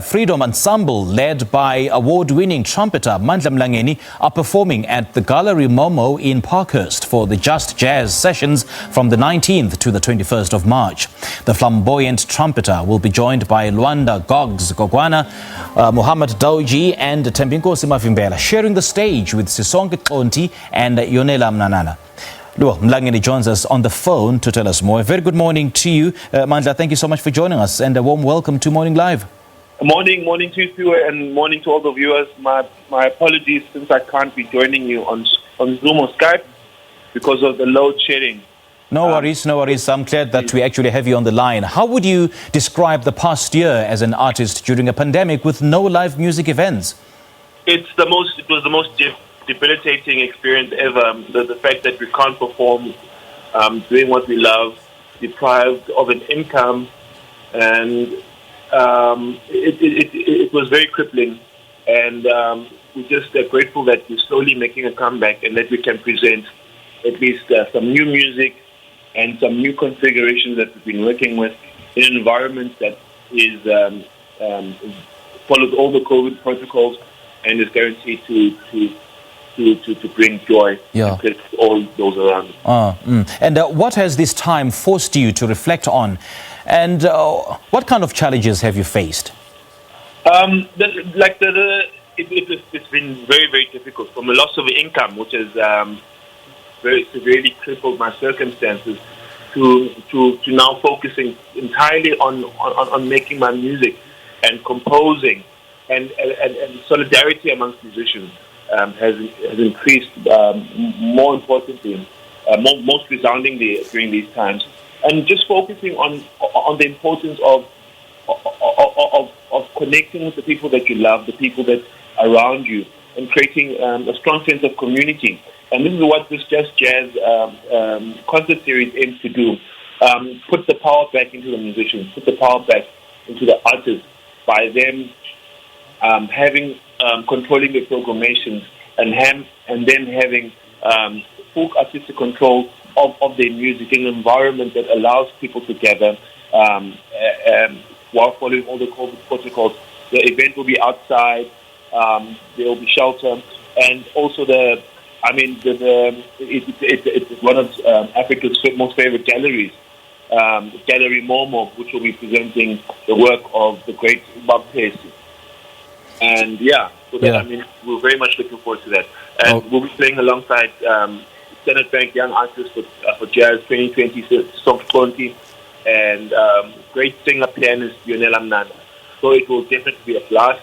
Freedom Ensemble, led by award-winning trumpeter Amandla Mlangeni, are performing at the Gallery Momo in Parkhurst for the Just Jazz sessions from the 19th to the 21st of March. The Flamboyant Trumpeter will be joined by Lwanda Gogs Gogwana, Dawjee and Thembinkosi Mavimbela, sharing the stage with Sisonke, Xonti and Yonela, Mnana. Mlangeni joins us on the phone to tell us more. A very good morning to you, Amandla. Thank you so much for joining us, and a warm welcome to Morning Live. Morning to you, and morning to all the viewers. My apologies since I can't be joining you on Zoom or Skype because of the load shedding. No worries. I'm glad that we actually have you on the line. How would you describe the past year as an artist during a pandemic with no live music events? It was the most debilitating experience ever. The fact that we can't perform, doing what we love, deprived of an income, and it was very crippling, and we're just grateful that we're slowly making a comeback and that we can present at least some new music and some new configurations that we've been working with in an environment that is follows all the COVID protocols and is guaranteed to bring joy to all those around. And what has this time forced you to reflect on? And what kind of challenges have you faced? It's been very, very difficult. From a loss of income, which has very severely crippled my circumstances, to now focusing entirely on making my music and composing, and solidarity amongst musicians has increased. More importantly, most resoundingly during these times. And just focusing on the importance of connecting with the people that you love, the people that are around you, and creating a strong sense of community. And this is what this Just Jazz concert series aims to do. Put the power back into the musicians, put the power back into the artists by them controlling the programations and then having full artistic control of their music in an environment that allows people to gather while following all the COVID protocols. The event will be outside, there will be shelter, and also it's one of Africa's most favorite galleries, Gallery Momo, which will be presenting the work of the great Parkhurst. And we're very much looking forward to that. And we'll be playing alongside Standard Bank Young Artists for Jazz 2020, Xonti, and great singer pianist Yonela, Mnana. So it will definitely be a blast.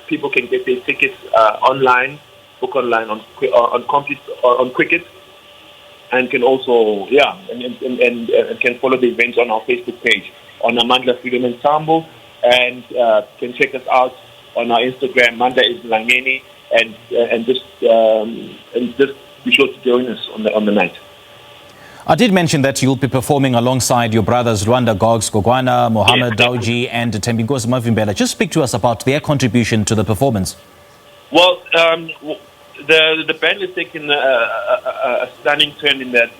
People can get their tickets online, book online on Quicket, and can also and can follow the events on our Facebook page on Amandla Freedom Ensemble, and can check us out on our Instagram, Mandla Mlangeni, and just be sure to join us on the night. I did mention that you'll be performing alongside your brothers Lwanda Gogs Gogwana, Dawjee and Thembinkosi Mavimbela. Just speak to us about their contribution to the performance. Well, the band is taking a stunning turn in that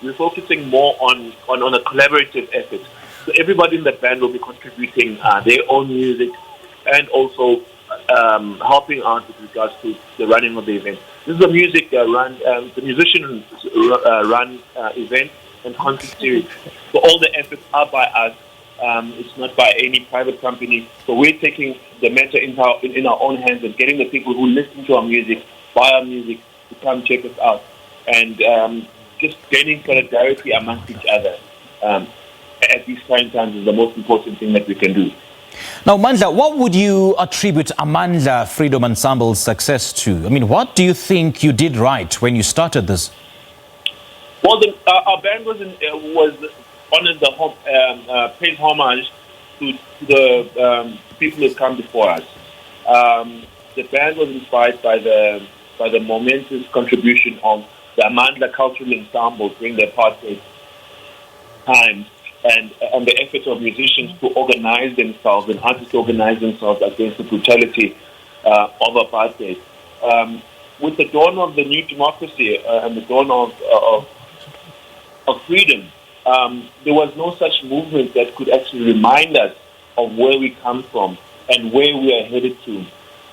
we're focusing more on a collaborative effort. So everybody in the band will be contributing their own music and also helping out with regards to the running of the event. This is a music the musician run event and concert series. So all the efforts are by us. It's not by any private company. So we're taking the matter in our own hands and getting the people who listen to our music, buy our music, to come check us out, and just gaining solidarity amongst each other at these trying times is the most important thing that we can do. Now, Mandla, what would you attribute Amandla Freedom Ensemble's success to? I mean, what do you think you did right when you started this? Well, our band was honored paid homage to the people who have come before us. The band was inspired by the momentous contribution of the Amandla Cultural Ensemble during the apartheid times, and the efforts of musicians to organize themselves and artists to organize themselves against the brutality of apartheid. With the dawn of the new democracy and the dawn of freedom, there was no such movement that could actually remind us of where we come from and where we are headed to.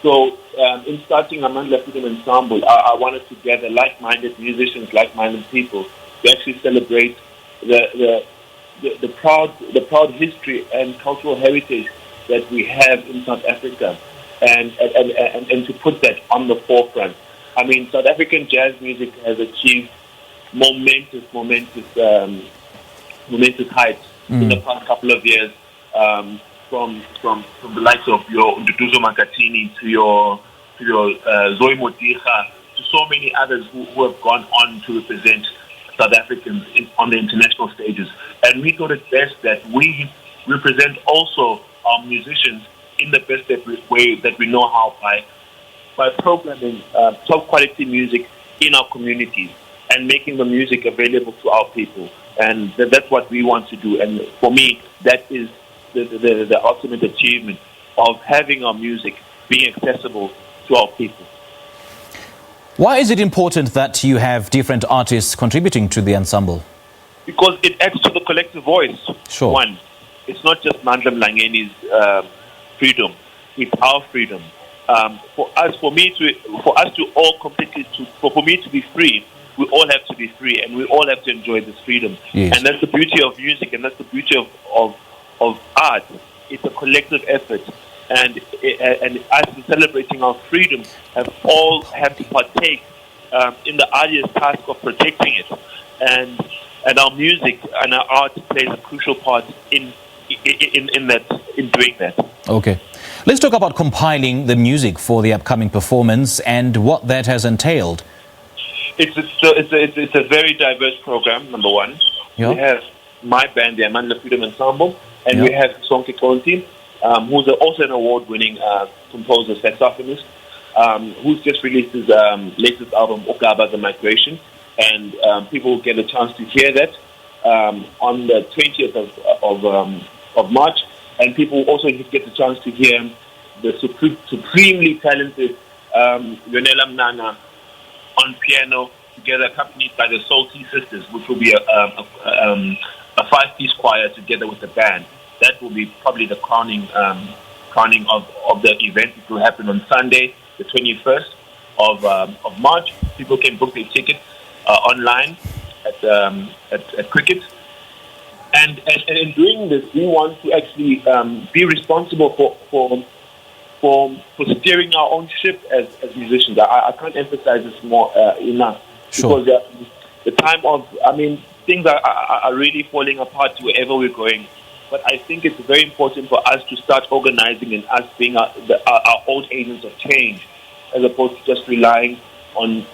So in starting Amandla Freedom Ensemble, I wanted to gather like-minded musicians, like-minded people to actually celebrate the proud history and cultural heritage that we have in South Africa, and to put that on the forefront. I mean, South African jazz music has achieved momentous heights in the past couple of years, from the likes of your Nduduzo Makatini to your Zoe Modiga, to so many others who have gone on to represent South Africans on the international stages. And we thought it best that we represent also our musicians in the best way that we know how, by programming top quality music in our communities and making the music available to our people. And that's what we want to do. And for me, that is the ultimate achievement of having our music being accessible to our people. Why is it important that you have different artists contributing to the ensemble? Because it adds to the collective voice. Sure. One, it's not just Mandla Mlangeni's freedom; it's our freedom. For me to be free, we all have to be free, and we all have to enjoy this freedom. Yes. And that's the beauty of music, and that's the beauty of art. It's a collective effort, and us celebrating our freedom have to partake in the arduous task of protecting it, and our music and our art plays a crucial part in doing that. Okay, let's talk about compiling the music for the upcoming performance and what that has entailed. It's a very diverse program. Number one, Yeah. We have my band, the Amandla Freedom Ensemble, and Yeah. we have Xonti, who's also an award-winning composer, saxophonist, who's just released his latest album, Okaba the Migration, and people will get a chance to hear that on the 20th of March, and people will also get the chance to hear the supremely talented Yonela, Mnana on piano, together accompanied by the Salty Sisters, which will be a 5-piece choir together with the band. That will be probably the crowning of the event. It will happen on Sunday, the 21st of March. People can book their tickets online at Cricket. And in doing this, we want to actually be responsible for steering our own ship as musicians. I can't emphasize this more enough. Sure. Because the time of, things are really falling apart wherever we're going. But I think it's very important for us to start organizing and us being our own agents of change, as opposed to just relying on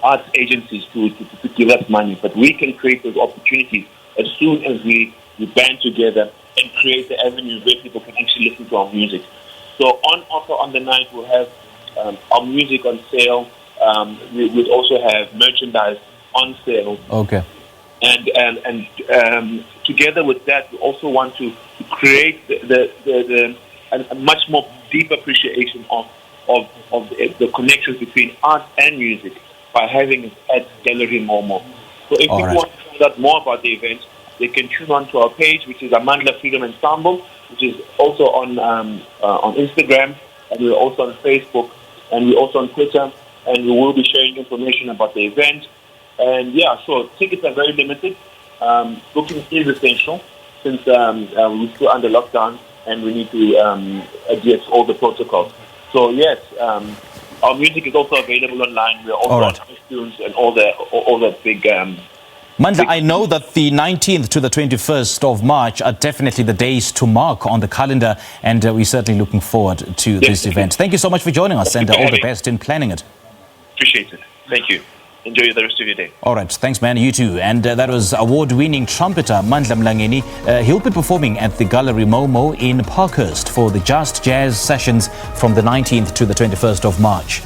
arts agencies to give us money. But we can create those opportunities as soon as we band together and create the avenues where people can actually listen to our music. So on offer on the night, we'll have our music on sale. We'll also have merchandise on sale. Okay. And together with that, we also want to create a much more deep appreciation of the connections between art and music by having it at Gallery Momo. So if people want to find out more about the event, they can tune on to our page, which is Amandla Freedom Ensemble, which is also on Instagram, and we're also on Facebook, and we're also on Twitter, and we will be sharing information about the event. And yeah, so tickets are very limited. Booking is essential since we're still under lockdown and we need to adhere to all the protocols. So yes, our music is also available online. We're also on iTunes and all the big. Mandla, I know that the 19th to the 21st of March are definitely the days to mark on the calendar, and we're certainly looking forward to this event. Thank you so much for joining us, and all the best in planning it. Appreciate it. Thank you. Enjoy the rest of your day. All right. Thanks, man. You too. And that was award-winning trumpeter Amandla Mlangeni. He'll be performing at the Gallery Momo in Parkhurst for the Just Jazz sessions from the 19th to the 21st of March.